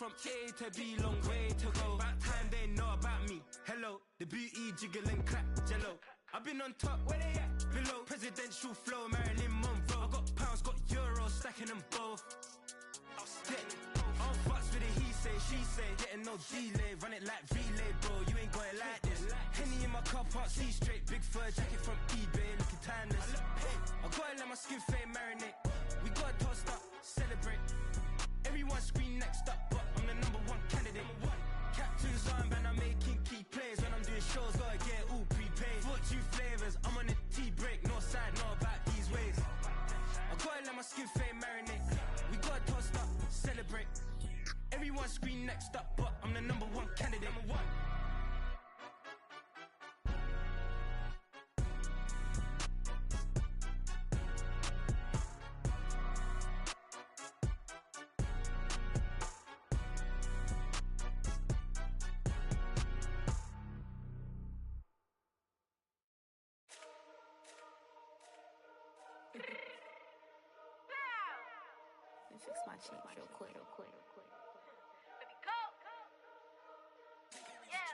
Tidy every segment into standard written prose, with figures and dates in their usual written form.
from A to B, long way to go. About time they know about me. Hello, the booty jiggle and clap, jello. I've been on top, where they at? Below, presidential flow, Marilyn Monroe. I got pounds, got euros, stacking them both. All fucks with it, he say, she say. Getting no delay, run it like relay, bro. You ain't got it like this. Henny in my car park, see straight. Big fur jacket from eBay, looking timeless. I gotta let my skin fade marinate. We gotta toast up, celebrate. Everyone scream next up, but I'm the #1 candidate. Captain's armband, I'm making key plays. When I'm doing shows, gotta get all prepaid. 42 flavors, I'm on a tea break. No side, know about these ways. I gotta let my skin fade marinate. We gotta toast up, celebrate. Everyone scream next up, but I'm the #1 candidate. Fix my cheek real quick. Baby, go. Yeah.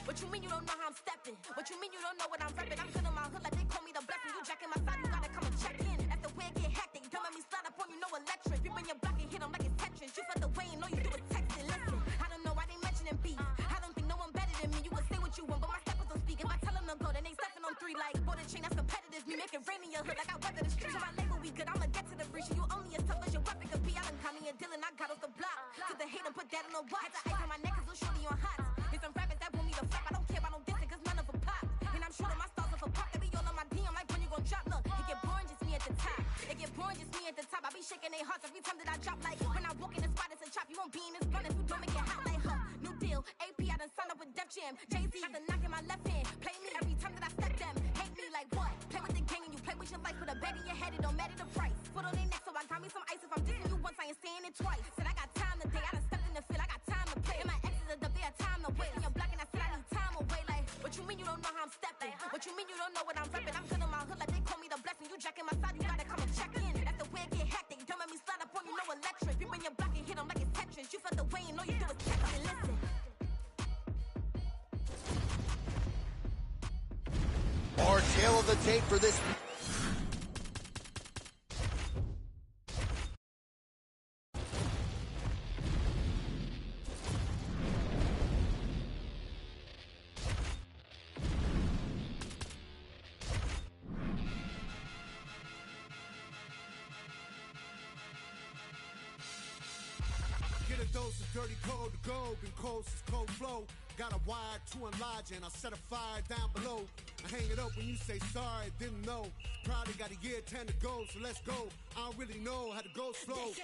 What you mean you don't know how I'm stepping? What you mean you don't know what I'm repping? I'm good in my hood like they call me the blessing. You jacking my side, you gotta come and check in. That's the way it get hectic. Don't let me slide up on you, no electric. You bring your block and hit them like it's Tetris. You felt the way and know you do it texting. Listen, I don't know why they mentioning beef. I don't think no one better than me. You can say what you want, but my steppers don't speak. If I tell them to go, then they stepping on 3 like border chain. That's competitive. Me make it rain in your hood like I weather the street. So my label we good. I'ma get to the breach. You only as tough as your weapon could be. I done caught me a Dylan. I got off the block. To the hate and put that on the watch. The ice on my neck is a shorty on hot. There's some rappers that want me to flop. I don't care about no dissing, cause none of them pop. And I'm shooting my stars off a pop. They be all on my DM like when you gon' drop. Look, it get boring, just me at the top. It get boring, just me at the top. I be shaking their hearts every time that I drop. Like when I walk in the spot, it's a chop. You won't be in this blunt if you don't make it hot like her. New deal, AP, I done signed up with Def Jam. Jay-Z, got the knock in my left hand. Play me every time that I step them. Hate me like what? Play with the gang and you play with your life. Put a bet in your head, it don't matter the price. Foot on their neck, so I got me some ice. If I'm dissing you once, I ain't saying it twice. Said I got time today, I done stepped in the field, I got time to play. And my exes are up there, time to wait. And you're blocking, I said I need time away. Like, what you mean you don't know how I'm stepping? What you mean you don't know what I'm repping? I'm good in my hood like they call me the blessing. You jacking my side, you gotta come and check in. That's the way it get hectic. Don't let me slide up on you, no electric. You bring your block and hit them like it's Tetris. You felt the way and know you do is texting. Listen. Our tail of the tape for this. Get a dose of dirty cold to go, been cold since cold flow. Got a wire to enlarge and I'll set a fire down below. I hang it up when you say sorry, didn't know. Probably got a year 10 to go, so let's go. I don't really know how to go slow.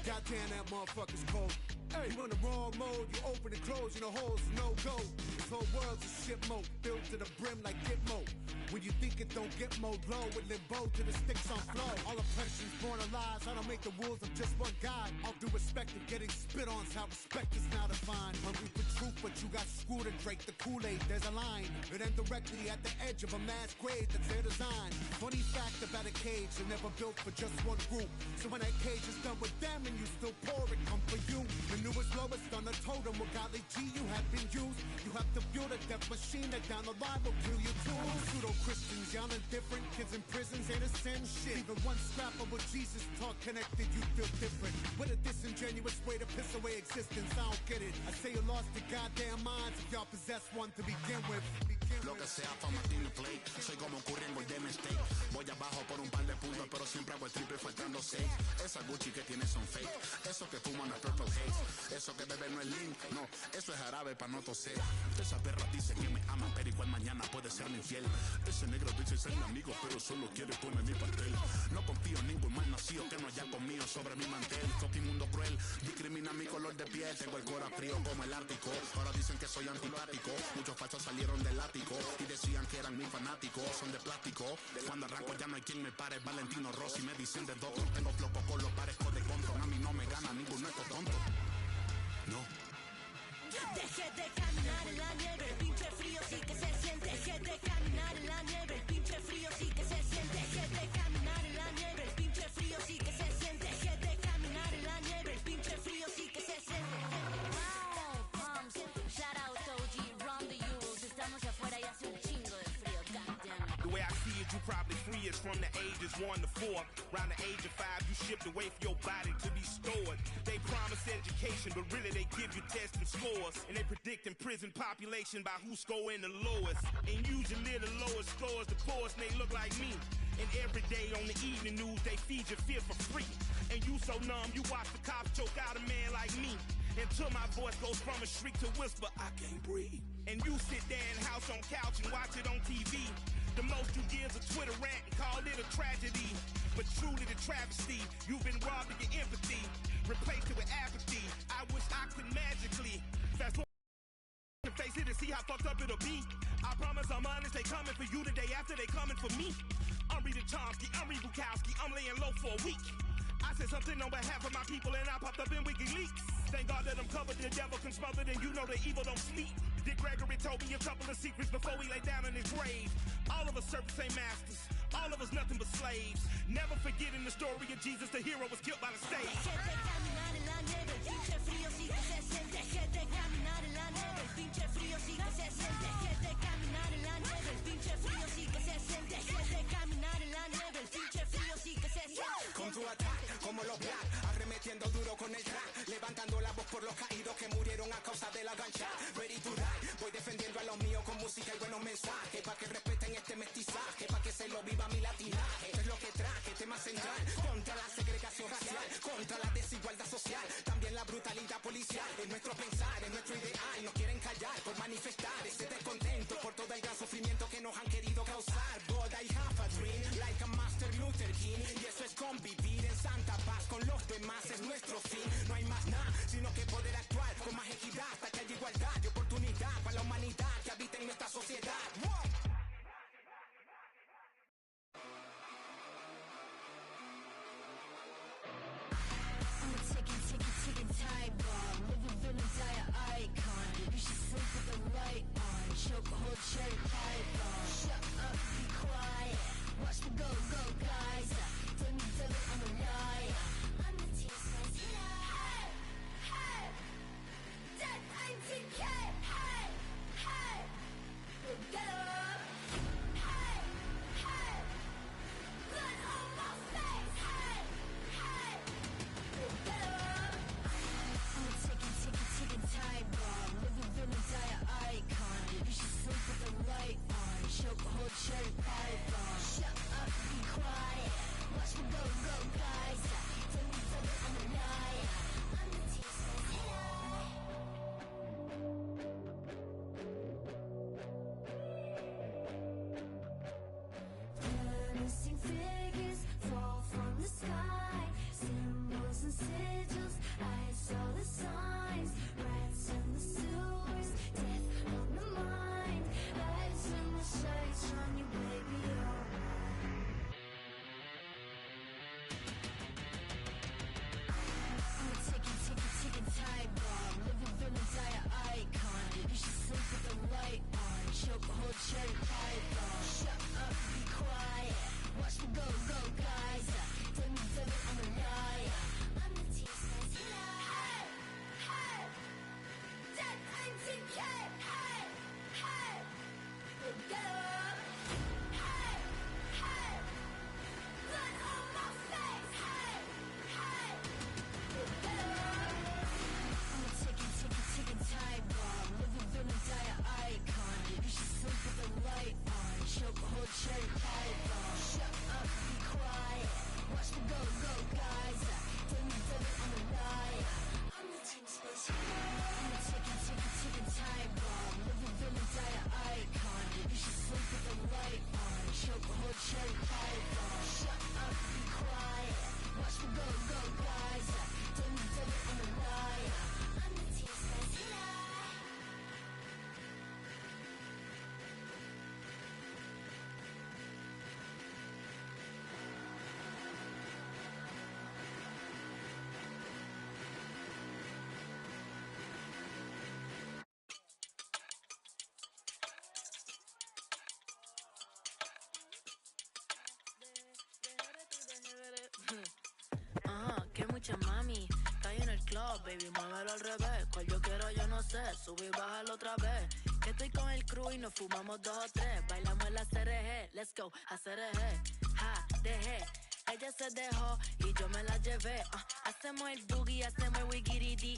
Goddamn, that motherfucker's cold. Hey, you in the wrong mode, you open and close, you know holes, no go. This whole world's a shit mode, filled to the brim like Gitmo. When you think it don't get more low, with limbo to the sticks on flow. All oppression's born of lies, I don't make the rules of just one guy. All due respect of getting spit on's how respect is now defined. Hungry for truth, but you got screwed and drank the Kool-Aid. There's a line, it ends directly at the edge of a mass grave that's their design. Funny fact about a cage, they're never built for just one group. So when that cage is done with them and you still pour it, come for you. The newest, lowest on the totem, with golly G you have been used. You have to build a death machine that down the line will kill you too. Pseudo-Christians, y'all indifferent, kids in prisons ain't a sin shit. Even one scrap of what Jesus taught connected, you feel different. With a disingenuous way to piss away existence, I don't get it. I say you lost your goddamn minds if y'all possess one to begin with. Lo que sea fama tiene play. Soy como Curry en Golden State. Voy abajo por un par de puntos, pero siempre hago el triple faltando 6. Esa Gucci que tiene son fake. Eso que fuman es Purple Haze. Eso que bebe no es lean. No, eso es jarabe pa' no toser. Esa perra dice que me ama, pero igual mañana puede ser infiel. Ese negro dice ser mi amigo, pero solo quiere comer mi pastel. No confío en ningún mal nacido que no haya comido sobre mi mantel. Fucking mundo cruel, discrimina mi color de piel. Tengo el corazón frío como el Ártico. Ahora dicen que soy antipático. Muchos falsos salieron del ático y decían que eran mis fanáticos. Son de plástico. Cuando arranco ya no hay quien me pare. Valentino Rossi me dicen de doctor. Tengo floco con los parezco de control. A mí no me gana ninguno estos tonto. No. Deje de caminar en la nieve, el pinche frío sí que se siente. Deje de caminar en la nieve, el pinche frío sí que se siente. Deje de caminar en la nieve, el pinche frío sí que se siente. Deje de caminar en la nieve, el pinche frío sí kids from the ages 1 to 4. Around the age of 5, you shipped away for your body to be stored. They promise education, but really they give you tests and scores. And they predicting prison population by who's scoring the lowest. And usually the lowest scores the poorest, and they look like me. And every day on the evening news, they feed your fear for free. And you so numb, you watch the cops choke out a man like me. Until my voice goes from a shriek to whisper, I can't breathe. And you sit there in house on couch and watch it on TV. The most you give is a Twitter rant and call it a tragedy. But truly the travesty, you've been robbed of your empathy, replaced it with apathy. I wish I could magically fast forward and face it and see how fucked up it'll be. I promise I'm honest, they coming for you the day after they coming for me. I'm reading Chomsky, I'm reading Bukowski, I'm laying low for a week. I said something on behalf of my people and I popped up in WikiLeaks. Thank God that I'm covered, the devil can smother, and you know the evil don't sleep. Dick Gregory told me a couple of secrets before he lay down in his grave. All of us servants ain't masters, all of us nothing but slaves. Never forgetting the story of Jesus, the hero was killed by the stage. Deje de caminar en la nieve, el pinche frío sí que se siente. Deje de caminar en la nieve, el pinche frío sí que se siente. Deje de caminar en la nieve, el pinche frío sí que se siente. Deje de caminar en la nieve, el pinche frío sí que se siente. Con tu ataque, como los black, arremetiendo duro con el track, levantando la voz por los caídos que murieron a causa de la gancha. Ready to die, voy defendiendo a los míos con música y buenos mensajes, pa' que respeten este mestizaje, pa' que se lo viva mi latinaje. Esto es lo que traje, tema central, contra la segregación racial, contra la desigualdad social, también la brutalidad policial. Es nuestro pensar, es nuestro ideal, nos quieren callar por manifestar ese descontento por todo el gran sufrimiento que nos han querido causar. But I have a dream, like a Master Luther King, y eso es convivir en santa paz con los demás, es nuestro fin. No hay más nada, sino que poder actuar con más equidad hasta que haya igualdad y oportunidad para la humanidad que habita en nuestra sociedad. I'm a ticking time bomb, living in a dire icon. You should sleep with the light on, choke a whole cherry pie bomb. Shut up, be quiet, watch the go guys. Tell me, I'm a liar. I'm the T-Spice hero. Hey, that ITK. Hey, we'll get up. Hey, blood on my face. Hey, we'll get up. I'm a ticking time bomb, living in a dire icon. You should sleep with the light on, choke a whole cherry pie bomb. Shut up, be quiet, watch me go guys. Tell me, I'm a liar. I'm the T-Spice hero. Menacing figures fall from the sky, symbols and sigils, I saw the signs. Rats in the sewers, death on the mind. Eyes in the sights on you, baby, alright. I'm a ticking time bomb, living in a dire icon. You should sleep with the light on, choke a whole cherry pie bomb. Shut up, be quiet, watch me go guys. Tell me, I'm a liar. I'm the T-Spice hero. Hey, that ITK. Hey, we'll get up. Hey, blood on my face. Hey, we'll get up. I'm a ticking time bomb, living in a dire icon. You should sleep with the light on, choke a whole cherry pie bomb. Shut up, be quiet, watch me go guys. Tell me, I'm a liar. I'm the T-Spice hero. I'm a ticking time bomb, living in a dire icon. You should sleep with the light on, choke a whole cherry pie bomb. Shut up, be quiet, watch me go guys. Tell me, I'm a liar. I'm the T-Spice hero. Que mucha mami, cae en el club, baby, muévelo al revés. Cual yo quiero, yo no sé, sube y bájalo otra vez. Que estoy con el crew y nos fumamos 2 o 3. Bailamos en la CRG, let's go, a CRG. dejé. Ella se dejó y yo me la llevé. Hacemos el boogie, hacemos el wiggity.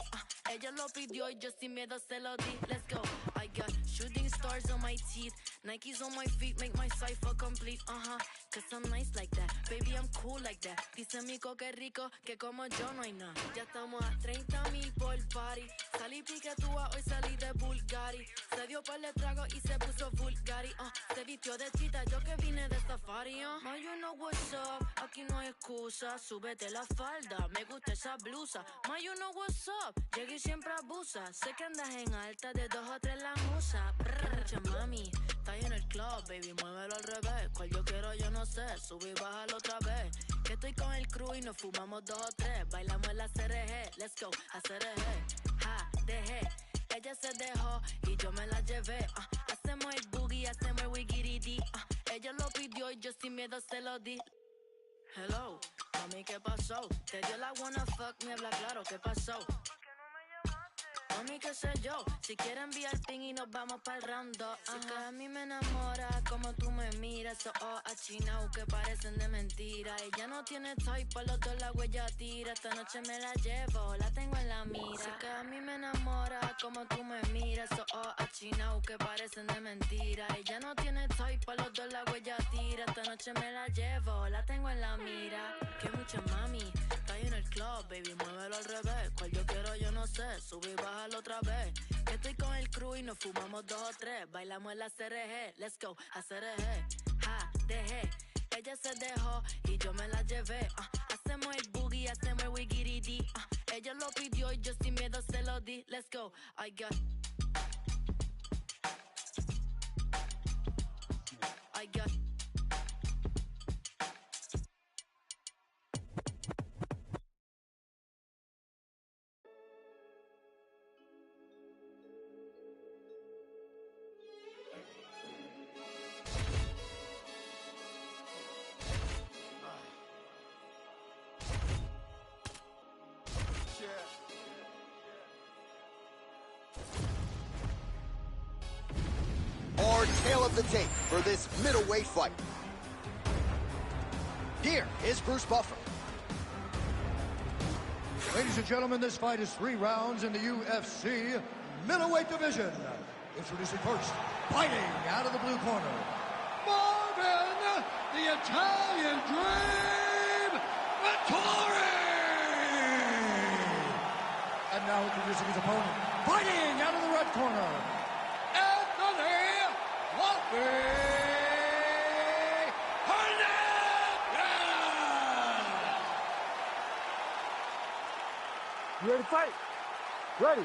Ella lo pidió y yo sin miedo se lo di. Let's go. I got shooting stars on my teeth. Nikes on my feet make my cipher complete. Cause I'm nice like that. Baby, I'm cool like that. Dice Mico que rico, que como yo no hay nada. Ya estamos a 30,000 por party. Salí piquetúa, hoy salí de Bulgari. Se dio par de trago y se puso Bulgari. Se vistió de chita, yo que vine de safari. Ma, you know what's up. Aquí no hay excusa. Súbete la falda, me gusta esa blusa. Ma, you know what's up. Llegué y siempre abusa. Sé que andas en alta, de 2 o 3 la musa. Mucha mami, está en el club, baby, muévelo al revés. Cual yo quiero, yo no sé. Sube y bájalo otra vez. Que estoy con el crew y nos fumamos 2 o 3. Bailamos en la CRG, let's go, a CRG. Ja, dejé. Ella se dejó y yo me la llevé. Hacemos el boogie, hacemos el wiggity. Ella lo pidió y yo sin miedo se lo di. Hello, mami, ¿qué pasó? Te dio la wanna fuck, me habla claro, ¿qué pasó? Mami, qué sé yo, si quieres enviar ping y nos vamos pa'l round 2. Si que a mí me enamora como tú me miras. Esos ojos achinados que parecen de mentira. Ella no tiene toy, por los 2 la huella tira. Esta noche me la llevo, la tengo en la mira. Si que a mí me enamora como tú me miras. Esos ojos achinados que parecen de mentira. Ella no tiene toy, por los 2 la huella tira. Esta noche me la llevo, la tengo en la mira. Que mucha mami, está en el club, baby, muévelo al revés. Cual yo quiero, yo no sé, sube y baja otra vez. Que estoy con el crew y nos fumamos 2 o 3. Bailamos en la CRG, let's go, a CRG. Ja, dejé. Ella se dejó y yo me la llevé. Hacemos el boogie, hacemos el wiggity. Ella lo pidió y yo sin miedo se lo di. Let's go, I got Our tale of the tape for this middleweight fight. Here is Bruce Buffer. Ladies and gentlemen, this fight is 3 rounds in the UFC middleweight division. Introducing first, fighting out of the blue corner, Marvin, the Italian Dream, Vittori! And now introducing his opponent, fighting out of the red corner, Anthony Hernandez! You ready to fight? Ready.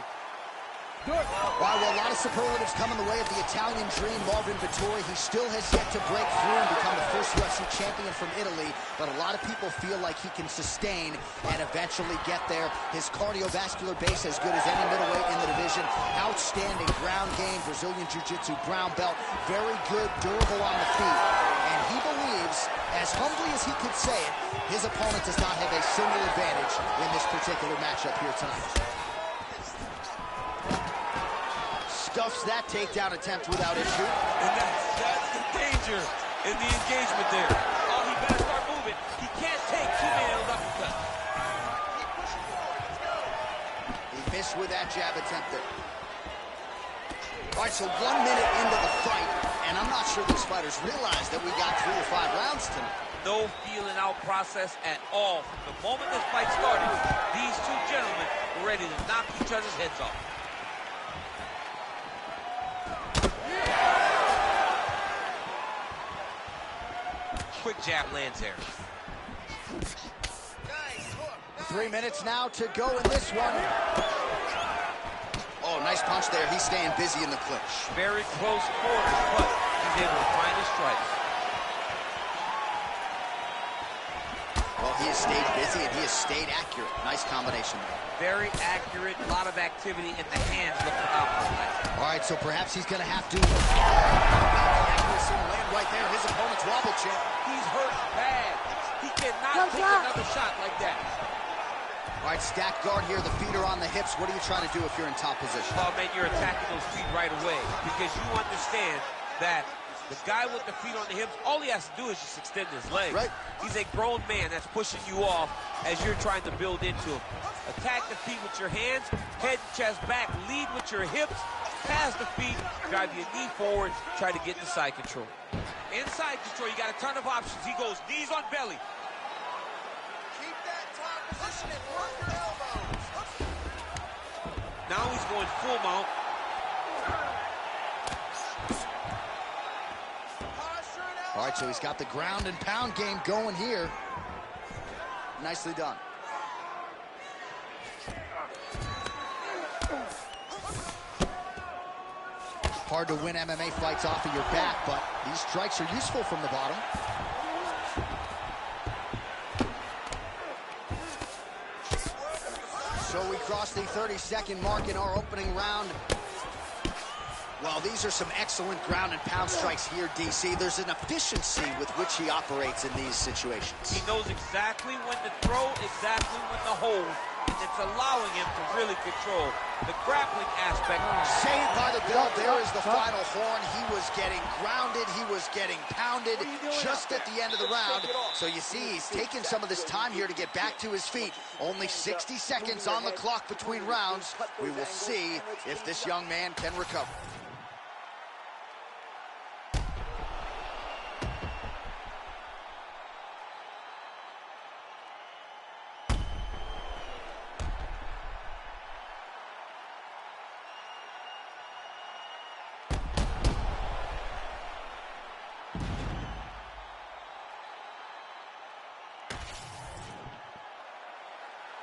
Do it. While a lot of superlatives coming the way of the Italian Dream, Marvin Vittori, he still has yet to break through and become the first UFC champion from Italy, but a lot of people feel like he can sustain and eventually get there. His cardiovascular base as good as any middleweight in the division. Outstanding ground game, Brazilian Jiu-Jitsu brown belt, very good, durable on the feet. And he believes, as humbly as he could say it, his opponent does not have a single advantage in this particular matchup here tonight. Stuffs that takedown attempt without issue. And that's the danger in the engagement there. Oh, he better start moving. He can't take too many of those uppercuts. He missed with that jab attempt there. All right, so 1 minute into the fight, and I'm not sure these fighters realize that we got 3 or 5 rounds tonight. No feeling out process at all. From the moment this fight started, these 2 gentlemen were ready to knock each other's heads off. Quick jab lands there. 3 minutes now to go in this one. Oh, nice punch there. He's staying busy in the clinch. Very close quarters, but he's able to find his strikes. Well, he has stayed busy and he has stayed accurate. Nice combination there. Very accurate. A lot of activity in the hands. Look phenomenal. All right, so perhaps he's going to have to accuracy and land right there. His opponent's wobble check. He's hurt bad. He cannot take another shot like that. All right, stack guard here. The feet are on the hips. What are you trying to do if you're in top position? Oh, man, you're attacking those feet right away because you understand that The guy with the feet on the hips, all he has to do is just extend his legs. Right. He's a grown man that's pushing you off as you're trying to build into him. Attack the feet with your hands, head, chest, back, lead with your hips, pass the feet, drive your knee forward, try to get into side control. Inside control, you got a ton of options. He goes knees on belly. Keep that top position and work your elbows. Now he's going full mount. All right, so he's got the ground and pound game going here. Nicely done. Hard to win MMA fights off of your back, but these strikes are useful from the bottom. So we cross the 30-second mark in our opening round. Well, these are some excellent ground and pound strikes here, DC. There's an efficiency with which he operates in these situations. He knows exactly when to throw, exactly when to hold, and it's allowing him to really control the grappling aspect. Saved by the bell. There is the final horn. He was getting grounded. He was getting pounded just at the end of the round. So you see, he's taking some of this time here to get back to his feet. Only 60 seconds on the clock between rounds. We will see if this young man can recover.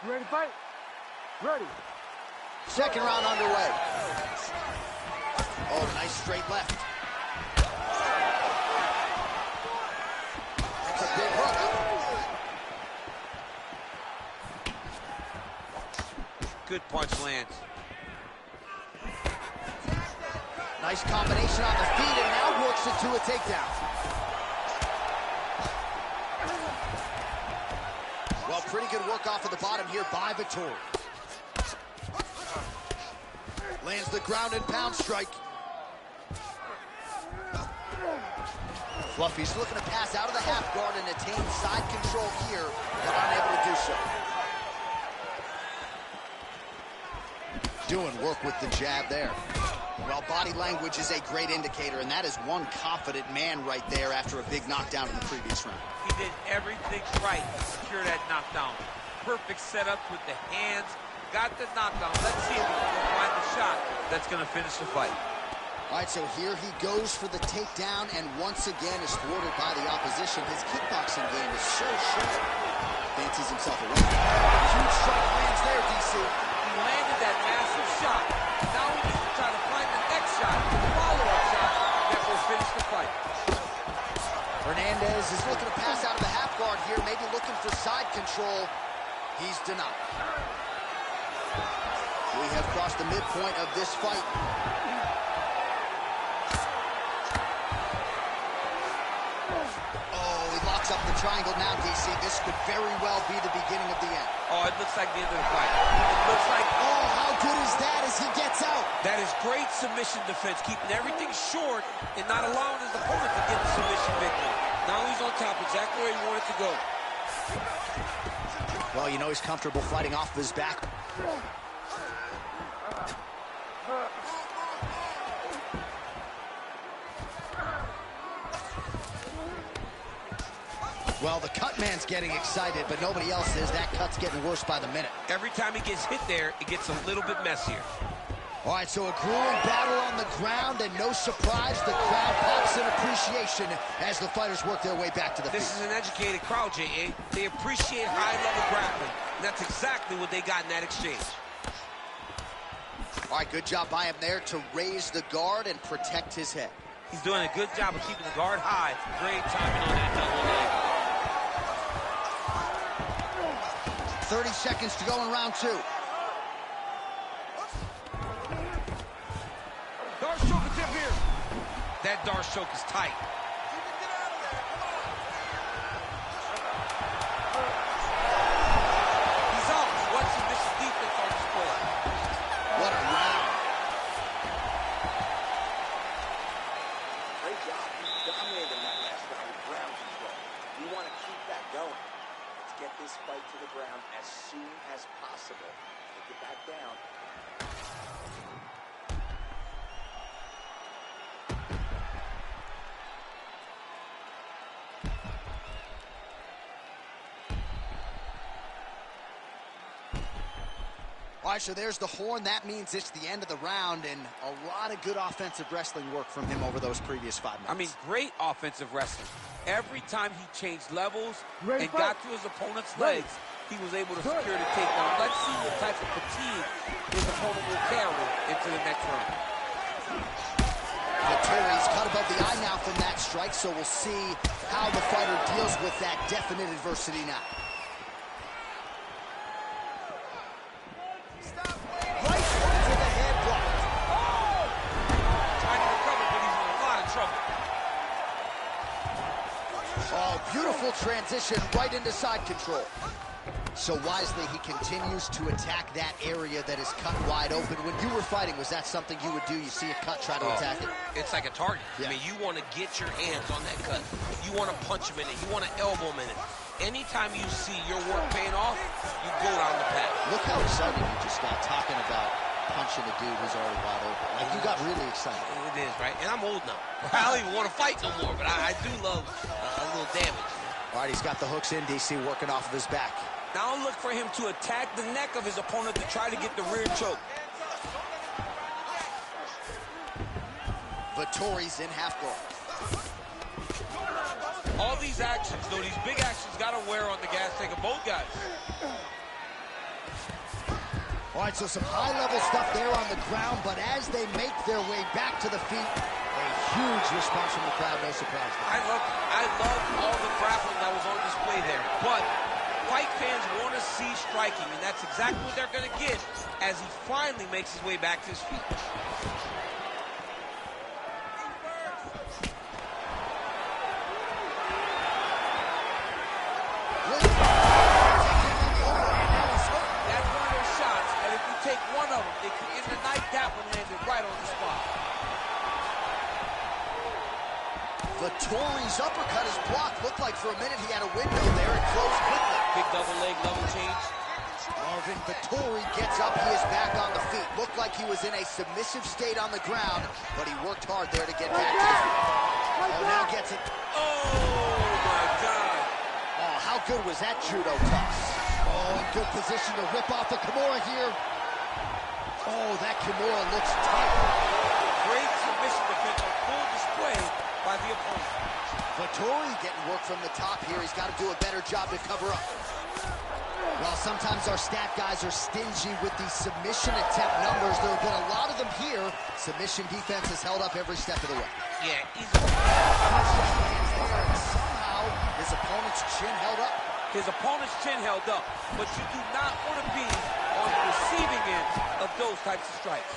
You ready to fight? Ready. Second round underway. Oh, nice straight left. That's a big hook. Good punch lands. Nice combination on the feet, and now works it to a takedown. Well, pretty good work off of the bottom here by Vettori. Lands the ground and pound strike. Fluffy's looking to pass out of the half guard and attain side control here, but unable to do so. Doing work with the jab there. Well, body language is a great indicator, and that is one confident man right there after a big knockdown in the previous round. He did everything right to secure that knockdown. Perfect setup with the hands, got the knockdown. Let's see if he can find the shot that's going to finish the fight. All right, so here he goes for the takedown, and once again is thwarted by the opposition. His kickboxing game is so sharp. Fancies himself away. Huge strike lands there, DC. He landed that massive shot. Now he needs to try to find the next shot, the follow-up shot that will finish the fight. Hernandez is looking to pass out of the half guard here, maybe looking for side control. He's denied. We have crossed the midpoint of this fight. Oh, he locks up the triangle now, DC. This could very well be the beginning of the end. Oh, it looks like the end of the fight. It looks like... Oh, how good is that as he gets out? That is great submission defense, keeping everything short and not allowing his opponent to get the submission victory. Now he's on top, exactly where he wanted to go. Well, you know he's comfortable fighting off of his back. Well, the cut man's getting excited, but nobody else is. That cut's getting worse by the minute. Every time he gets hit there, it gets a little bit messier. All right, so a grueling battle on the ground, and no surprise, the crowd pops in appreciation as the fighters work their way back to the This feet. is an educated crowd, J.A. They appreciate high-level grappling, and that's exactly what they got in that exchange. All right, good job by him there to raise the guard and protect his head. He's doing a good job of keeping the guard high. Great timing on that double leg. 30 seconds to go in round two. Darce choke attempt here. That Darce choke is tight. He's out. What submission defense on display. What a round. get this fight to the ground as soon as possible. Take it back down. All right, so there's the horn. That means it's the end of the round, and a lot of good offensive wrestling work from him over those previous 5 minutes. I mean, great offensive wrestling. Every time he changed levels and got to his opponent's legs, he was able to secure the takedown. Let's see what type of fatigue his opponent will carry into the next round. Vittori's cut above the eye now from that strike, so we'll see how the fighter deals with that definite adversity now. Oh, beautiful transition right into side control. So wisely, he continues to attack that area that is cut wide open. When you were fighting, was that something you would do? You see a cut, try to attack it? It's like a target. Yeah. I mean, you want to get your hands on that cut. You want to punch him in it. You want to elbow him in it. Anytime you see your work paying off, you go down the path. Look how excited you just got talking about punching a dude who's already wide open. Like, you got really excited. It is, right? And I'm old now. I don't even want to fight no more, but I do love a little damage. All right, he's got the hooks in, DC, working off of his back. Now look for him to attack the neck of his opponent to try to get the rear choke. Vittori's in half guard. All these actions, though, these big actions got to wear on the gas tank of both guys. All right, so some high-level stuff there on the ground, but as they make their way back to the feet, a huge response from the crowd, no surprise there. I love all the grappling that was on display there, but fight fans want to see striking, and that's exactly what they're going to get as he finally makes his way back to his feet. Vittori's uppercut is blocked. Looked like for a minute he had a window there and closed quickly. Big double leg level change. Marvin Vettori gets up. He is back on the feet. Looked like he was in a submissive state on the ground, but he worked hard there to get back to his feet. Oh, now gets it. Oh, my God. Oh, how good was that judo toss? Oh, in good position to rip off the Kimura here. Oh, that Kimura looks tight. Great submission defense on full display by the opponent. Vettori getting work from the top here. He's got to do a better job to cover up. Well, sometimes our stat guys are stingy with these submission attempt numbers. There have been a lot of them here. Submission defense has held up every step of the way. Yeah, somehow his opponent's chin held up. His opponent's chin held up, but you do not want to be on the receiving end of those types of strikes.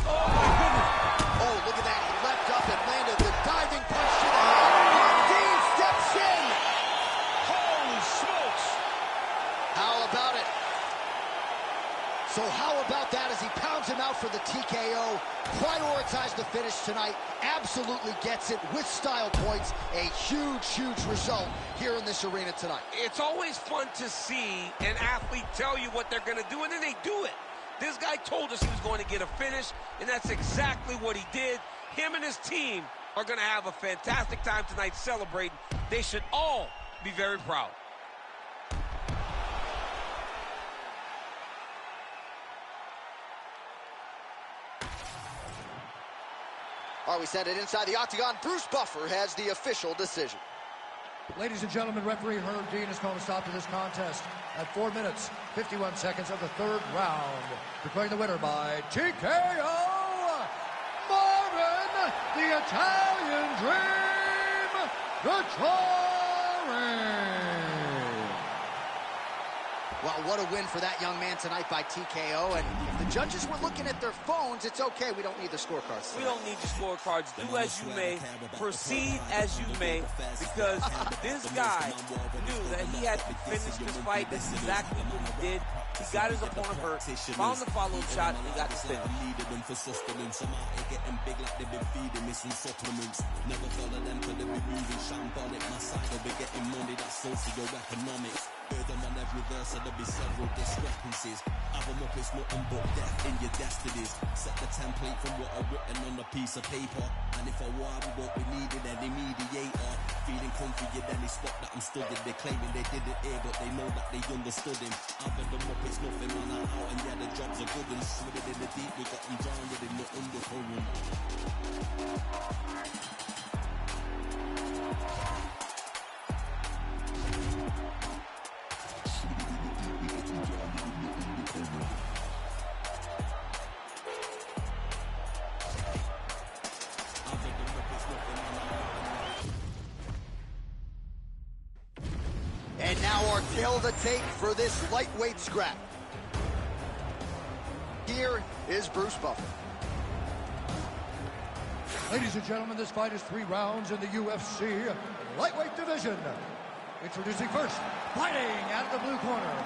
Oh, my goodness. Oh, look at that. He leapt up and landed the diving punch to the head. Dean steps in. Holy smokes. How about it? So how about that as he pounds him out for the TKO? Prioritized the finish tonight. Absolutely gets it with style points. A huge, huge result here in this arena tonight. It's always fun to see an athlete tell you what they're going to do, and then they do it. This guy told us he was going to get a finish, and that's exactly what he did. Him and his team are going to have a fantastic time tonight celebrating. They should all be very proud. All right, we send it inside the octagon. Bruce Buffer has the official decision. Ladies and gentlemen, referee Herb Dean has called a stop to this contest at 4 minutes, 51 seconds of the third round. Declaring the winner by TKO, Marvin, the Italian Dream, Vettori. Well, what a win for that young man tonight by TKO. And if the judges were looking at their phones, it's okay. We don't need the scorecards. We don't need the scorecards. Do as you may, proceed as you may, because this guy knew that he had to finish this fight. This is exactly what he did. He got his opponent hurt, found the follow-up shot, and he got the finish. Never follow them for the moving shambolic. My side will be getting money, that's socio-economics. Heard them on every verse, so there'll be several discrepancies. Have them up, it's nothing but death in your destinies. Set the template from what I've written on a piece of paper. And if I war, we won't be needing any mediator. Feeling comfy in any spot that I'm stood in. They claiming they didn't hear, but they know that they understood him. Having them up, it's nothing, man, I'm out, and yeah, the jobs are good. And swimming in the deep, we got them drowned in the undercurrent. And now our tail of the tape for this lightweight scrap. Here is Bruce Buffer. Ladies and gentlemen, this fight is 3 rounds in the UFC lightweight division. Introducing first, fighting out of the blue corner,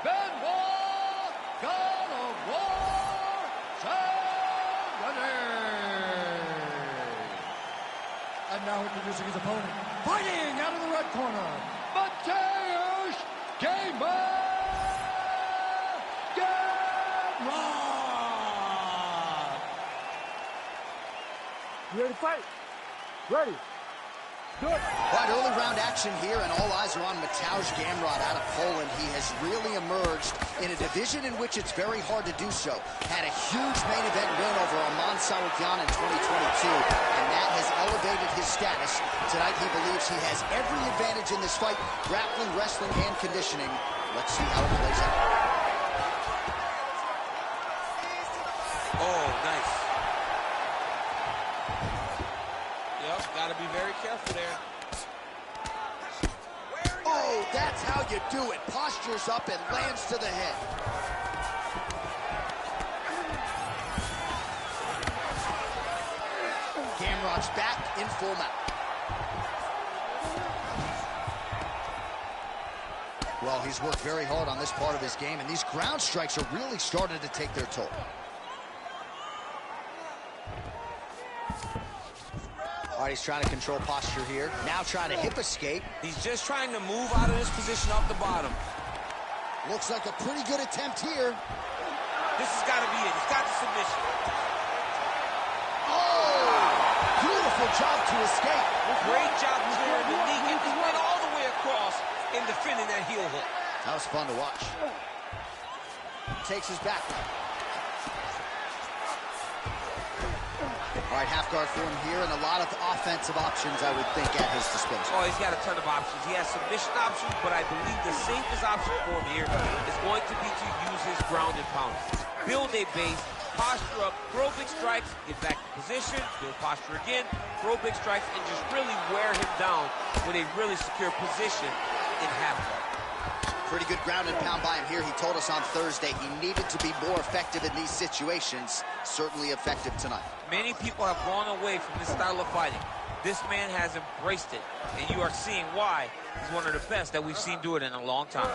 Benoit God of War Saint-Denis. And now introducing his opponent, fighting out of the red corner, Mateusz Gamrot. You ready to fight? Ready. Good. Right, early round action here, and all eyes are on Mateusz Gamrot out of Poland. He has really emerged in a division in which it's very hard to do so. Had a huge main event win over Arman Tsarukyan in 2022, and that has elevated his status. Tonight he believes he has every advantage in this fight, grappling, wrestling, and conditioning. Let's see how it plays out. Oh, nice. Yep, got to be very careful there. Oh, that's how you do it. Postures up and lands to the head. Gamrot's back in full mount. Well, he's worked very hard on this part of his game, and these ground strikes are really starting to take their toll. All right, he's trying to control posture here. Now trying to hip escape. He's just trying to move out of this position off the bottom. Looks like a pretty good attempt here. This has got to be it. He's got the submission. Oh! Beautiful job to escape. Great job clearing the knee. He went all the way across and defending that heel hook. That was fun to watch. Takes his back now. All right, half guard for him here, and a lot of offensive options, I would think, at his disposal. Oh, he's got a ton of options. He has submission options, but I believe the safest option for him here is going to be to use his ground and pound. Build a base, posture up, throw big strikes, get back to position, build posture again, throw big strikes, and just really wear him down with a really secure position in half guard. Pretty good ground and pound by him here. He told us on Thursday he needed to be more effective in these situations. Certainly effective tonight. Many people have gone away from this style of fighting. This man has embraced it, and you are seeing why he's one of the best that we've seen do it in a long time.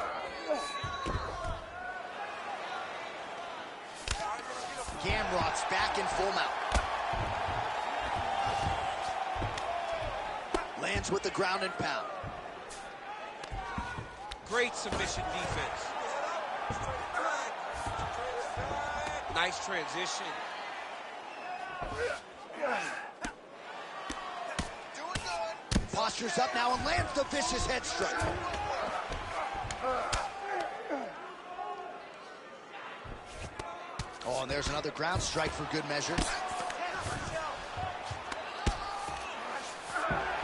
Gamrot's back in full mount. Lands with the ground and pound. Great submission defense. Nice transition. Postures up now and lands the vicious head strike. Oh, and there's another ground strike for good measure.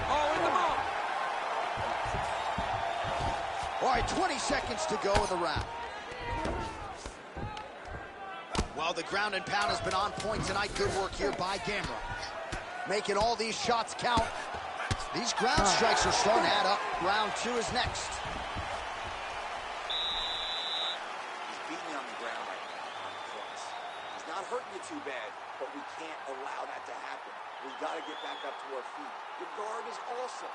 Oh, in the mouth. All right, 20 seconds to go in the round. Well, the ground and pound has been on point tonight. Good work here by Gamrot. Making all these shots count. These ground strikes are starting to add up. Round 2 is next. me on the ground right now. He's not hurting you too bad, but we can't allow that to happen. We got to get back up to our feet. Your guard is awesome.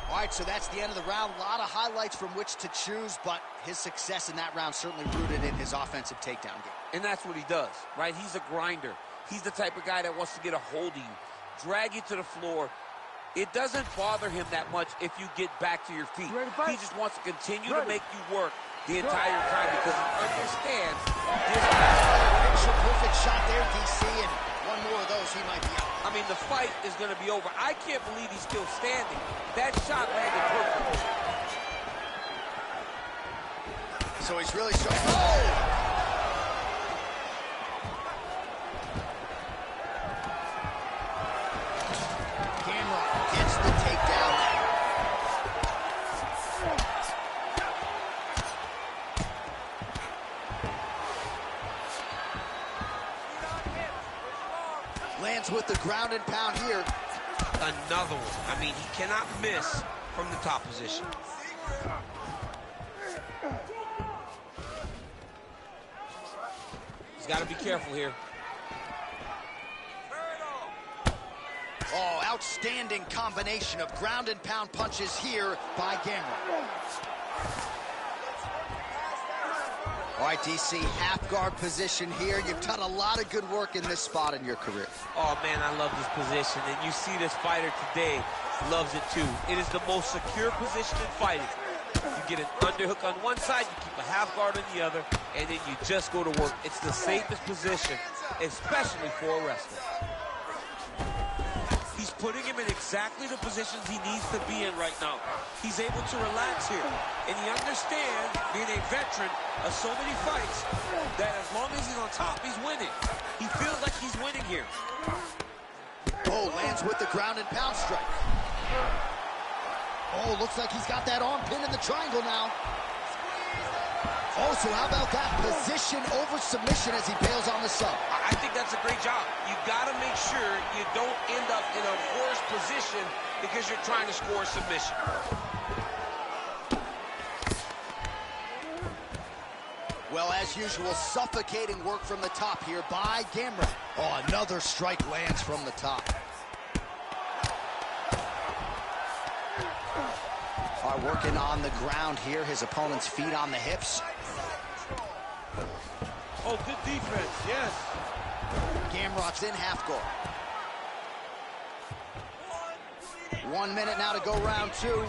All right, so that's the end of the round. A lot of highlights from which to choose, but his success in that round certainly rooted in his offensive takedown game. And that's what he does, right? He's a grinder. He's the type of guy that wants to get a hold of you, drag you to the floor. It doesn't bother him that much if you get back to your feet. He just wants to continue to make you work the entire time because he understands this. Picture perfect shot there, DC, and one more of those, he might be out. I mean, the fight is going to be over. I can't believe he's still standing. That shot landed perfect. So he's really strong. Oh! Lands with the ground and pound here. Another one. I mean, he cannot miss from the top position. He's got to be careful here. Oh, outstanding combination of ground and pound punches here by Gamrot. All right, DC, half guard position here. You've done a lot of good work in this spot in your career. Oh, man, I love this position. And you see this fighter today loves it, too. It is the most secure position in fighting. You get an underhook on one side, you keep a half guard on the other, and then you just go to work. It's the safest position, especially for a wrestler. He's putting him in exactly the positions he needs to be in right now. He's able to relax here. And he understands, being a veteran of so many fights, that as long as he's on top, he's winning. He feels like he's winning here. Oh, lands with the ground and pound strike. Oh, looks like he's got that arm pin in the triangle now. Oh, so how about that position over submission as he bails on the sub? I think that's a great job. You got to make sure you don't end up in a worse position because you're trying to score a submission. Well, as usual, suffocating work from the top here by Gamrot. Oh, another strike lands from the top. All right, working on the ground here. His opponent's feet on the hips. Oh, good defense, yes. Gamrot's in half guard. 1 minute now to go round two.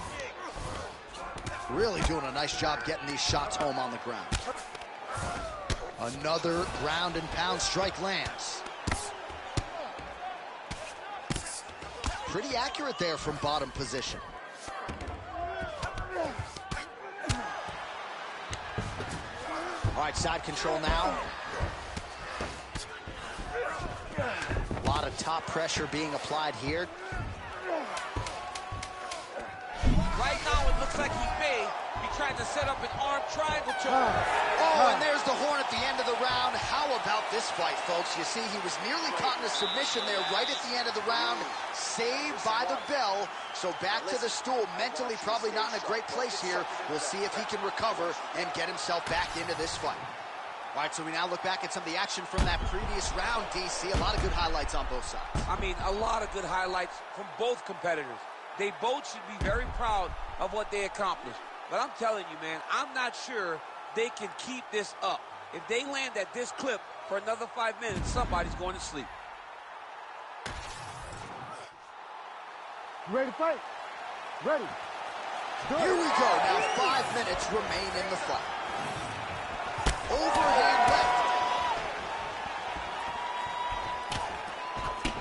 Really doing a nice job getting these shots home on the ground. Another ground and pound strike lands. Pretty accurate there from bottom position. All right, side control now. A lot of top pressure being applied here. Right now, it looks like he may be trying to set up an arm triangle choke. Oh, and there's the horn at the end of the round. How about this fight, folks? You see, he was nearly caught in a submission there right at the end of the round. Saved by the bell. So back to the stool. Mentally probably not in a great place here. We'll see if he can recover and get himself back into this fight. All right, so we now look back at some of the action from that previous round, DC. A lot of good highlights on both sides. I mean, a lot of good highlights from both competitors. They both should be very proud of what they accomplished. But I'm telling you, man, I'm not sure they can keep this up. If they land at this clip for another 5 minutes, somebody's going to sleep. You ready to fight? Ready. Here we go. Now 5 minutes remain in the fight. Overhand left.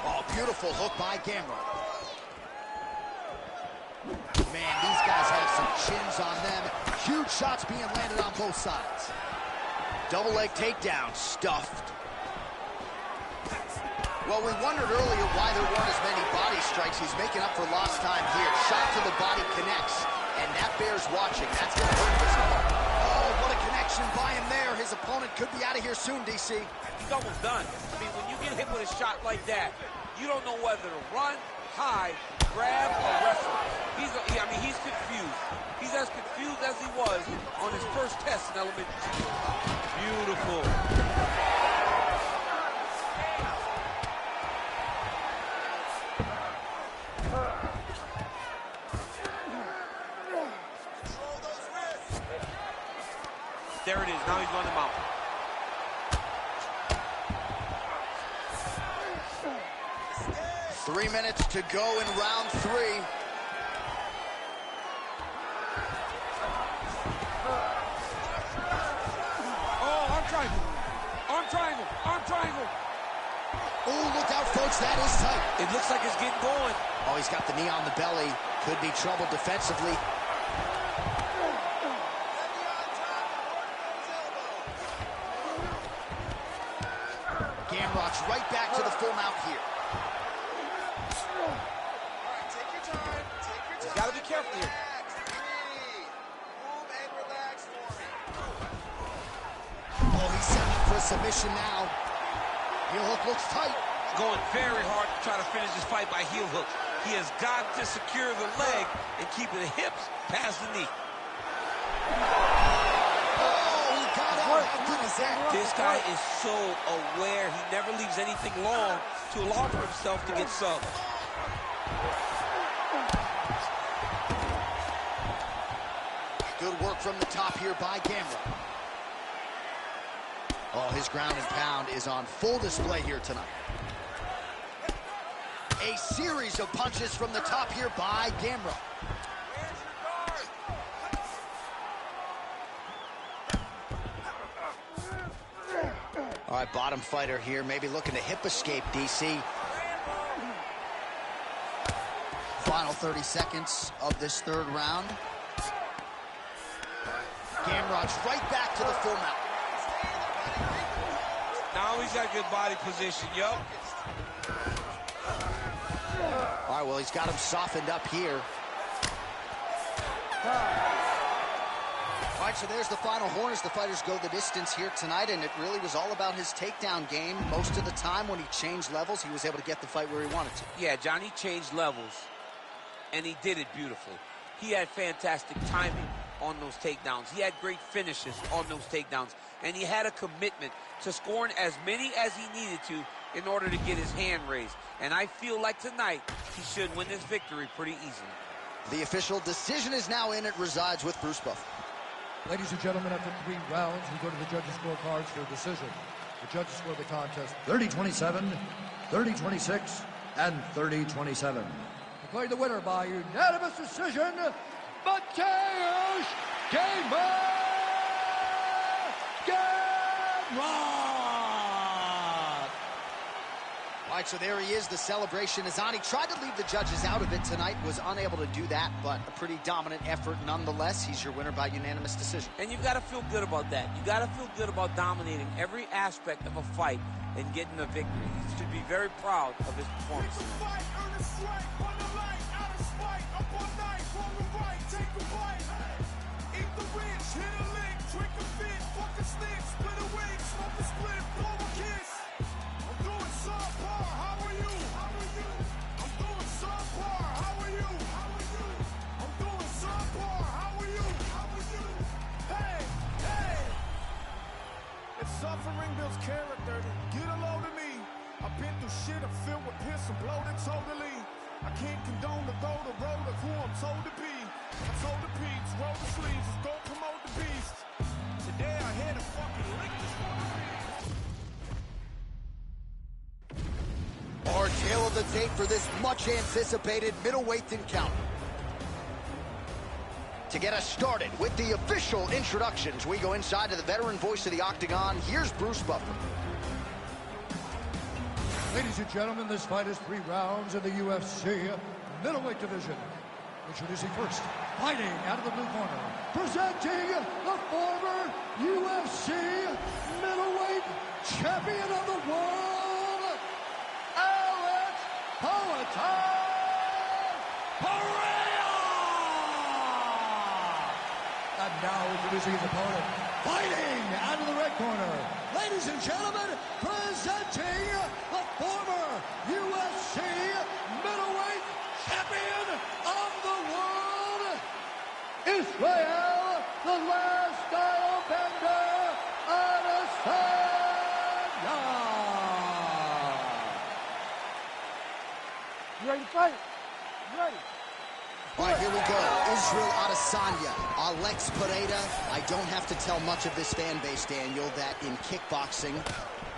Oh, beautiful hook by Gamrot. Man, these guys have some chins on them. Huge shots being landed on both sides. Double leg takedown, stuffed. Well, we wondered earlier why there weren't as many body strikes. He's making up for lost time here. Shot to the body connects, and that bears watching. That's going to hurt his opponent. Oh, what a connection by him there. His opponent could be out of here soon, DC. He's almost done. I mean, when you get hit with a shot like that, you don't know whether to run, high, grab, or wrestle. He's confused. He's as confused as he was on his first test in elementary school. Beautiful. There it is. Now he's running him out. Three minutes to go in round 3. Oh, arm triangle. Arm triangle. Arm triangle. Oh, look out, folks. That is tight. It looks like it's getting going. Oh, he's got the knee on the belly. Could be trouble defensively. Gamrot's right back to the full mount here. He's got to be careful here. Move and relax for me. Oh, he's setting up for a submission now. Heel hook looks tight. Going very hard to try to finish this fight by heel hook. He has got to secure the leg and keep the hips past the knee. Oh, he got out. How good is that? This guy is so aware. He never leaves anything long to allow for himself to get subbed. Good work from the top here by Gamrot. Oh, his ground and pound is on full display here tonight. A series of punches from the top here by Gamrot. All right, bottom fighter here, maybe looking to hip escape, DC. Final 30 seconds of this third round. Gamrot's right back to the full mount. Now he's got good body position, yup. All right, well, he's got him softened up here. All right, so there's the final horn as the fighters go the distance here tonight, and it really was all about his takedown game. Most of the time when he changed levels, he was able to get the fight where he wanted to. Yeah, Johnny changed levels, and he did it beautifully. He had fantastic timing on those takedowns. He had great finishes on those takedowns, and he had a commitment to scoring as many as he needed to in order to get his hand raised. And I feel like tonight he should win this victory pretty easily. The official decision is now in. It resides with Bruce Buffer. Ladies and gentlemen, after 3 rounds, we go to the judges' scorecards for a decision. The judges score the contest 30-27, 30-26, and 30-27. Declared the winner by unanimous decision, Mateusz Gamrot! All right, so there he is, the celebration. Azani tried to leave the judges out of it tonight, was unable to do that, but a pretty dominant effort nonetheless. He's your winner by unanimous decision. And you've got to feel good about that. You've got to feel good about dominating every aspect of a fight and getting a victory. You should be very proud of his performance. Suffering builds character. Get a load of me. I've been through shit. I'm filled with piss and bloated totally. I can't condone to go the road of who I'm told to be. I told the peeps, roll the sleeves, let's go promote the beast. Today I had to fucking lick this one. Our tale of the tape for this much anticipated middleweight encounter. To get us started with the official introductions, we go inside to the veteran voice of the Octagon. Here's Bruce Buffer. Ladies and gentlemen, this fight is 3 rounds in the UFC middleweight division. Introducing first, fighting out of the blue corner, presenting the former UFC middleweight champion of the world, Alex Pereira! And now introducing his opponent, fighting out of the red corner. Ladies and gentlemen, presenting the former UFC middleweight Israel, the last style bender, Adesanya. You ready to fight? You ready? All right, here we go. Israel Adesanya, Alex Pereira. I don't have to tell much of this fan base, Daniel, that in kickboxing,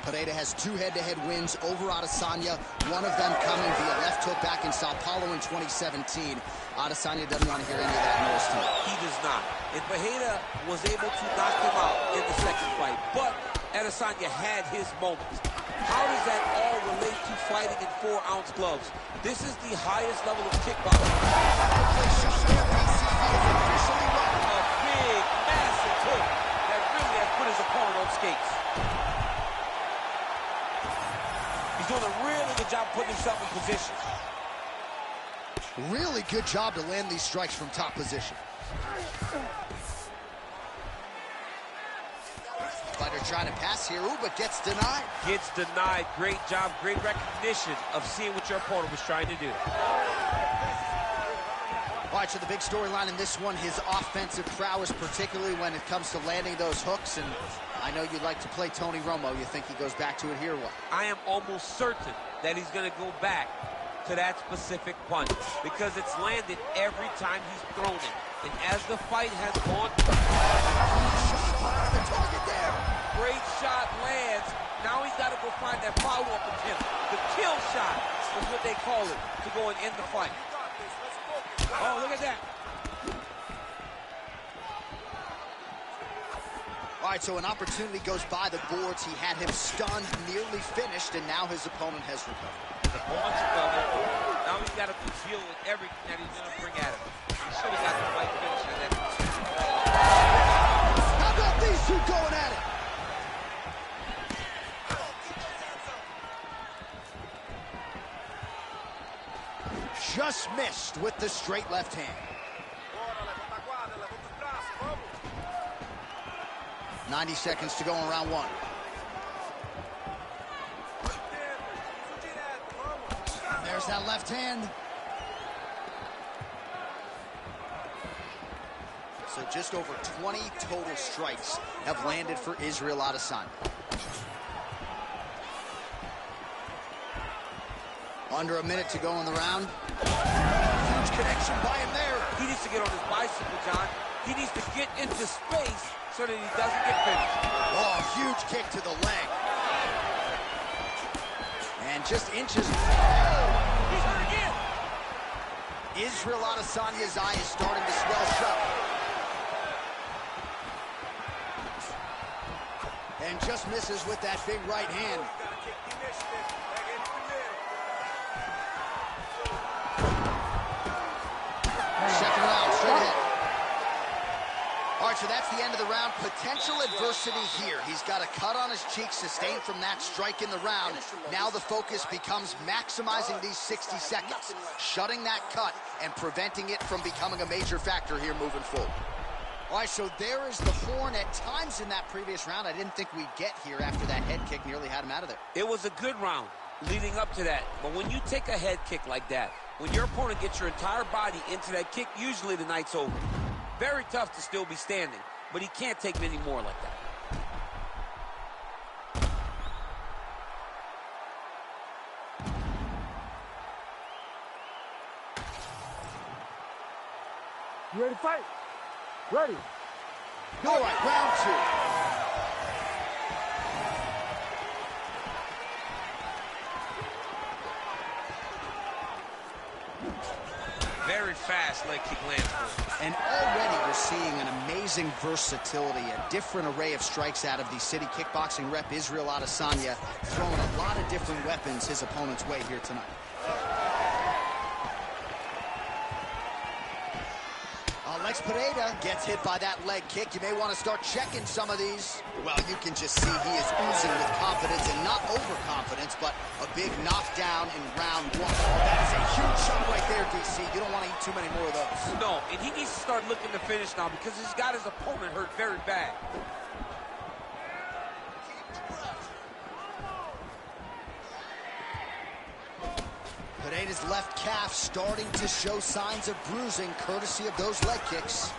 Pereira has 2 head-to-head wins over Adesanya, one of them coming via left hook back in Sao Paulo in 2017. Adesanya doesn't want to hear any of that noise tonight. He does not. And Pereira was able to knock him out in the second fight, but Adesanya had his moments. How does that all relate to fighting in 4-ounce gloves? This is the highest level of kickboxing. A big, massive hook that really has put his opponent on skates. He's doing a really good job putting himself in position. Really good job to land these strikes from top position. Fighter trying to pass here, but gets denied. Gets denied. Great job, great recognition of seeing what your opponent was trying to do. All right, so the big storyline in this one, his offensive prowess, particularly when it comes to landing those hooks. And I know you like to play Tony Romo. You think he goes back to it here or what? I am almost certain that he's going to go back to that specific punch because it's landed every time he's thrown it. And as the fight has gone, great shot lands. Now he's got to go find that follow-up attempt. The kill shot is what they call it to go and end the fight. Oh, look at that. All right, so an opportunity goes by the boards. He had him stunned, nearly finished, and now his opponent has recovered. His opponent's recovered. Now he's got to deal with everything that he's going to bring at him. He should have got the fight finished. How about these two going at it? Just missed with the straight left hand. 90 seconds to go in round 1. There's that left hand. So just over 20 total strikes have landed for Israel Adesanya. Under a minute to go in the round. Huge connection by him there. He needs to get on his bicycle, John. He needs to get into space so that he doesn't get finished. Oh, huge kick to the leg. And just inches. He's hurt again. Israel Adesanya's eye is starting to swell shut. And just misses with that big right hand. Second round, straight ahead. All right, so that's the end of the round. Potential adversity here. He's got a cut on his cheek sustained from that strike in the round. Now the focus becomes maximizing these 60 seconds, shutting that cut and preventing it from becoming a major factor here moving forward. All right, so there is the horn. At times in that previous round, I didn't think we'd get here after that head kick nearly had him out of there. It was a good round leading up to that. But when you take a head kick like that, when your opponent gets your entire body into that kick, usually the night's over. Very tough to still be standing, but he can't take many more like that. You ready to fight? Ready. All right, round 2. Very fast leg kick lands for him. And already we're seeing an amazing versatility, a different array of strikes out of the city kickboxing rep Israel Adesanya, throwing a lot of different weapons his opponent's way here tonight. Alex Pereira gets hit by that leg kick. You may want to start checking some of these. Well, you can just see he is oozing with confidence, and not overconfidence, but a big knockdown in round 1. That is a huge shot right there, DC. You don't want to eat too many more of those. No, and he needs to start looking to finish now because he's got his opponent hurt very bad. Pereira's left calf starting to show signs of bruising courtesy of those leg kicks.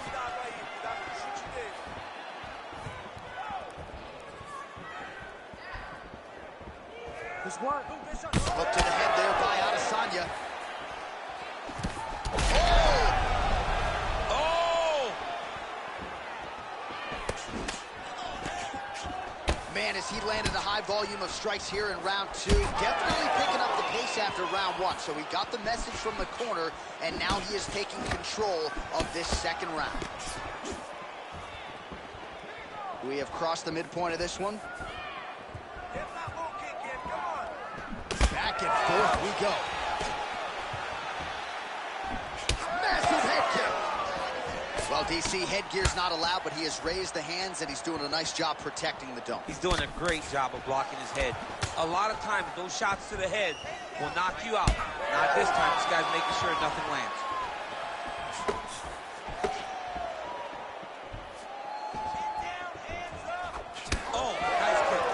Hook to the head there by Adesanya. Man, as he landed a high volume of strikes here in round 2, definitely picking up the pace after round 1. So he got the message from the corner, and now he is taking control of this second round. We have crossed the midpoint of this one. Back and forth we go. Massive head kick. Well, DC, headgear's not allowed, but he has raised the hands, and he's doing a nice job protecting the dome. He's doing a great job of blocking his head. A lot of times, those shots to the head will knock you out. Not this time. This guy's making sure nothing lands. Oh, nice kick.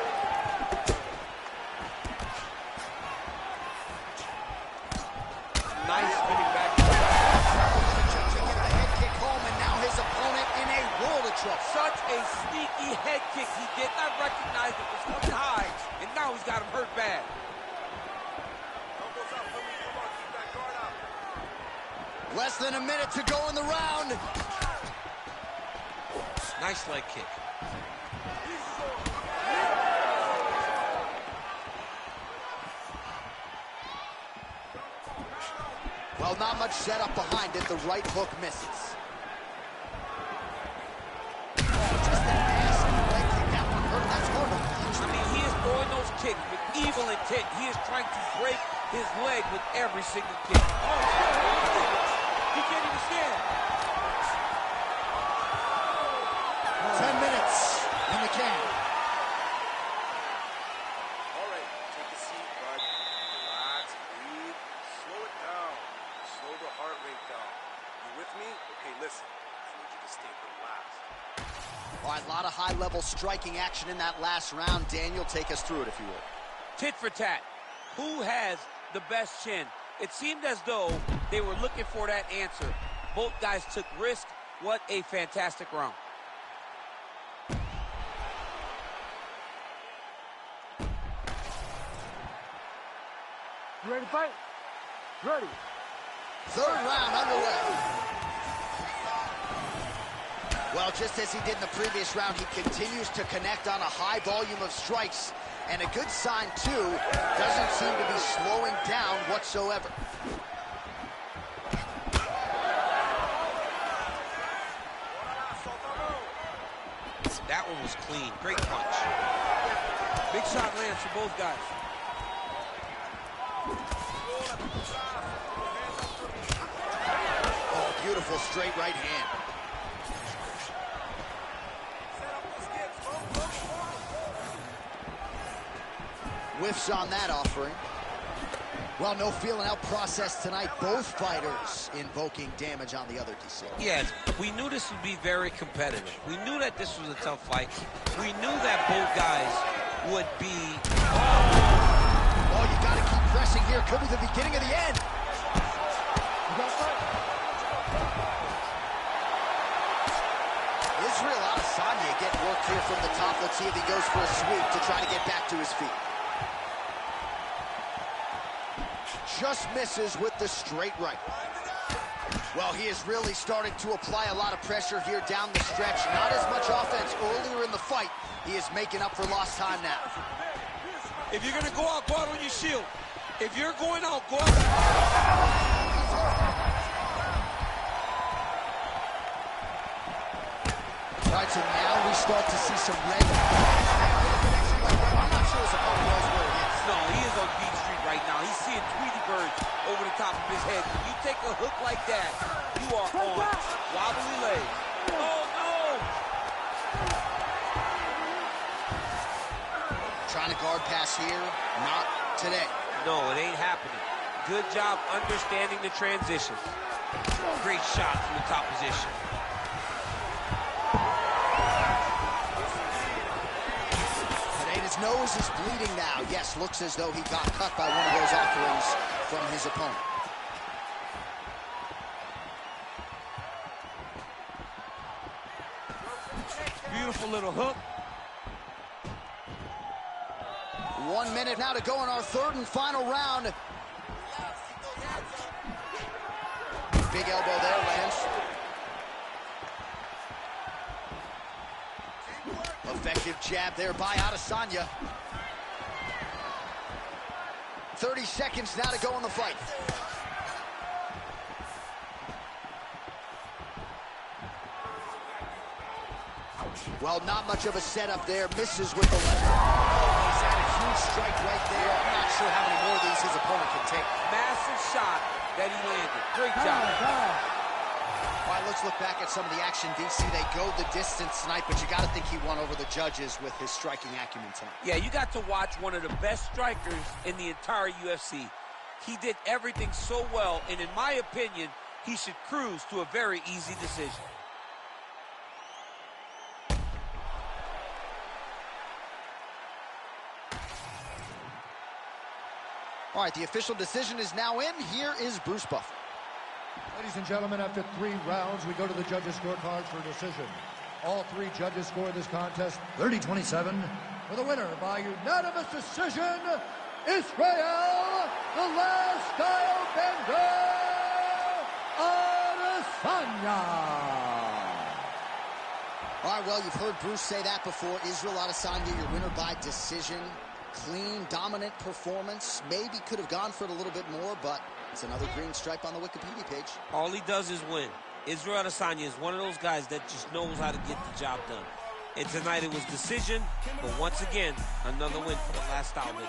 Nice spinning back. Such a sneaky head kick. He did not recognize it was coming high, and now he's got him hurt bad. Less than a minute to go in the round. Nice leg kick. Well, not much setup behind it. The right hook misses. Throwing those kicks with evil intent. He is trying to break his leg with every single kick. Oh, he can't even stand. 10 minutes in the can. All right, take a seat, bud. Relax, breathe, slow it down. Slow the heart rate down. You with me? Okay, listen. I need you to stay relaxed. All right, a lot of high-level striking action in that last round. Daniel, take us through it, if you would. Tit for tat. Who has the best chin? It seemed as though they were looking for that answer. Both guys took risk. What a fantastic round. You ready to fight? Ready. Third round underway. Well, just as he did in the previous round, he continues to connect on a high volume of strikes. And a good sign, too, doesn't seem to be slowing down whatsoever. That one was clean. Great punch. Big shot lands for both guys. Oh, beautiful straight right hand. Whiffs on that offering. Well, no feeling out process tonight. Both fighters invoking damage on the other DC. Yes, we knew this would be very competitive. We knew that this was a tough fight. We knew that both guys would be... Oh, you got to keep pressing here. Could be the beginning of the end. Israel Adesanya getting work here from the top. Let's see if he goes for a sweep to try to get back to his feet. Just misses with the straight right. Well, he is really starting to apply a lot of pressure here down the stretch. Not as much offense earlier in the fight. He is making up for lost time now. If you're going to go out on your shield. If you're going out, go out. All right, so now we start to see some red. I'm not sure his opponent knows where he is. No, he is on Beat Street right now. He's seeing Tweety birds over the top of his head. When you take a hook like that, you are on wobbly legs. Oh, no! Trying to guard pass here. Not today. No, it ain't happening. Good job understanding the transitions. Great shot from the top position. His nose is bleeding now. Yes, looks as though he got cut by one of those offerings from his opponent. Beautiful little hook. 1 minute now to go in our third and final round. Big elbow there, lands. Effective jab there by Adesanya. 30 seconds now to go in the fight. Well, not much of a setup there. Misses with the left. Oh, he's had a huge strike right there. I'm not sure how many more of these his opponent can take. Massive shot that he landed. Great job. All right, let's look back at some of the action, DC. They go the distance tonight, but you got to think he won over the judges with his striking acumen tonight. Yeah, you got to watch one of the best strikers in the entire UFC. He did everything so well, and in my opinion, he should cruise to a very easy decision. All right, the official decision is now in. Here is Bruce Buffer. Ladies and gentlemen, after 3 rounds, we go to the judges' scorecards for decision. All 3 judges score this contest 30-27. For the winner by unanimous decision, Israel, the last style bender, Adesanya. All right, well, you've heard Bruce say that before. Israel Adesanya, your winner by decision. Clean, dominant performance. Maybe could have gone for it a little bit more, but it's another green stripe on the Wikipedia page. All he does is win. Israel Adesanya is one of those guys that just knows how to get the job done. And tonight it was decision, but once again, another win for the last style bender.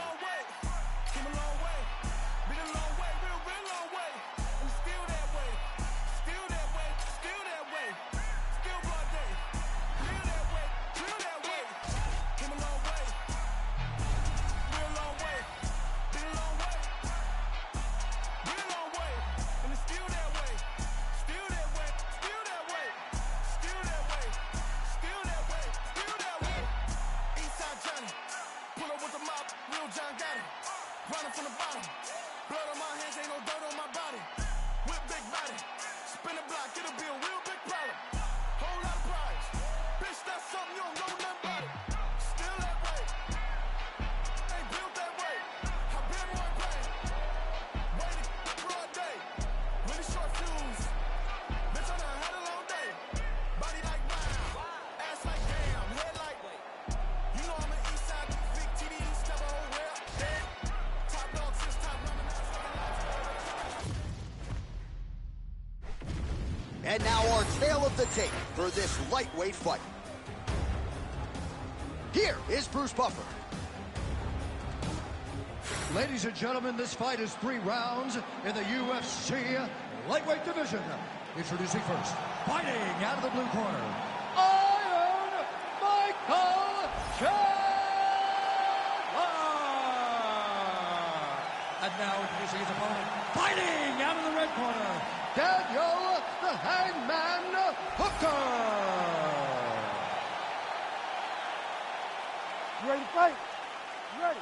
Running from the bottom, blood on my hands, ain't no dirt on my body. Whip big body, spin the block, it'll be a real big problem. Whole lot of prize, bitch, that's something you don't know nothing about it. Still that way, ain't built that way. I've been one pain, waiting broad day, really short fuse. Bitch, I done had a long day. Body like wow, ass like damn, head like wait. You know I'm an east side, big TD, step a whole way up, dead. And now our tale of the tape for this lightweight fight. Here is Bruce Buffer. Ladies and gentlemen, this fight is 3 rounds in the UFC lightweight division. Introducing first, fighting out of the blue corner, Iron Michael Chandler. And now introducing his opponent, fighting out of the red corner, Daniel the Hangman Hooker. You ready to fight? You ready?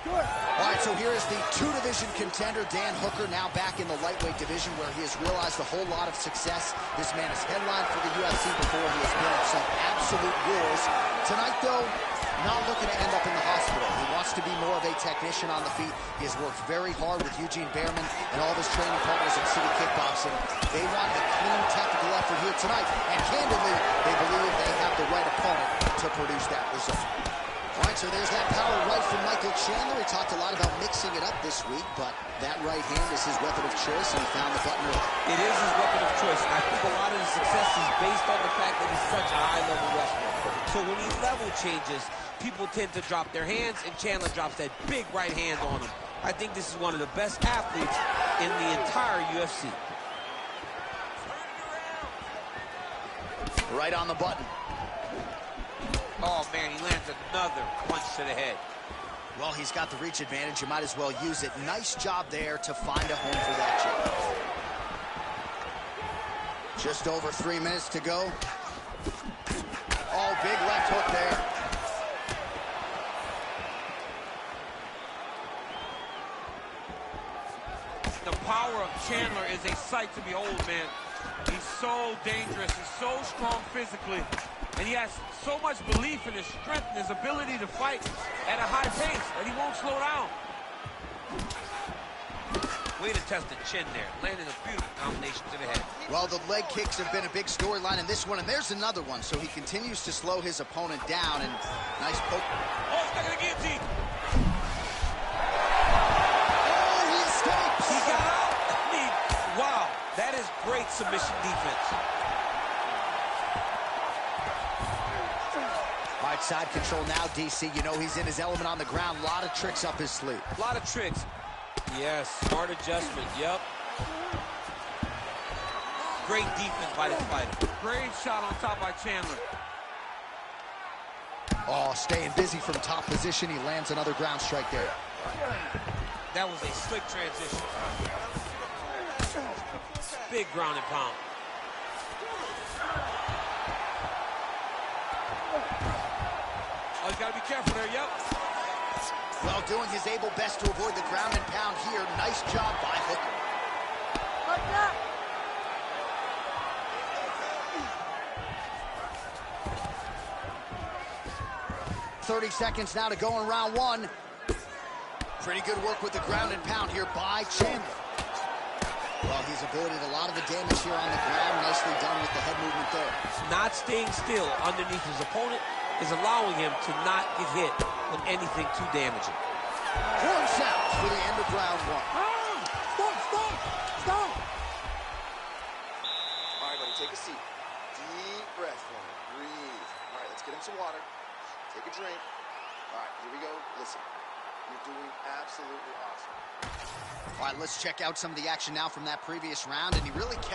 Good. All right, so here is the 2-division contender, Dan Hooker, now back in the lightweight division where he has realized a whole lot of success. This man has headlined for the UFC before. He has been in some absolute wars. Tonight, though, not looking to end up in the hospital. He wants to be more of a technician on the feet. He has worked very hard with Eugene Behrman and all of his training partners at City Kickboxing. They want a clean technical effort here tonight, and candidly, they believe they have the right opponent to produce that result. All right, so there's that power right from Michael Chandler. He talked a lot about mixing it up this week, but that right hand is his weapon of choice, and he found the button early. It is his weapon of choice, and I think a lot of the success is based on the fact that he's such a high-level wrestler. So when he level changes, people tend to drop their hands, and Chandler drops that big right hand on him. I think this is one of the best athletes in the entire UFC. Right on the button. Oh, man, he lands another punch to the head. Well, he's got the reach advantage. You might as well use it. Nice job there to find a home for that jab. Just over 3 minutes to go. Oh, big left hook there. The power of Chandler is a sight to behold, man. He's so dangerous. He's so strong physically. And he has so much belief in his strength and his ability to fight at a high pace that he won't slow down. Way to test the chin there, landing a beautiful combination to the head. Well, the leg kicks have been a big storyline in this one, and there's another one. So he continues to slow his opponent down, and nice poke. Oh, stuck in the guillotine. Oh, he escapes. He got out. I mean, wow, that is great submission defense. All right, side control now, DC. You know he's in his element on the ground. A lot of tricks up his sleeve. A lot of tricks. Yes, smart adjustment, yep. Great defense by this fighter. Great shot on top by Chandler. Oh, staying busy from top position. He lands another ground strike there. That was a slick transition. Big ground and pound. Oh, you gotta be careful there, yep. Well, doing his able best to avoid the ground and pound here. Nice job by Hooker. Like that. .30 seconds now to go in round one. Pretty good work with the ground and pound here by Chandler. Well, he's avoided a lot of the damage here on the ground. Nicely done with the head movement there. Not staying still underneath his opponent is allowing him to not get hit with anything too damaging. Horn sounds for the end of round one. Stop. All right, buddy, take a seat. Deep breath for me. Breathe. All right, let's get him some water. Take a drink. All right, here we go. Listen, you're doing absolutely awesome. All right, let's check out some of the action now from that previous round, and he really kept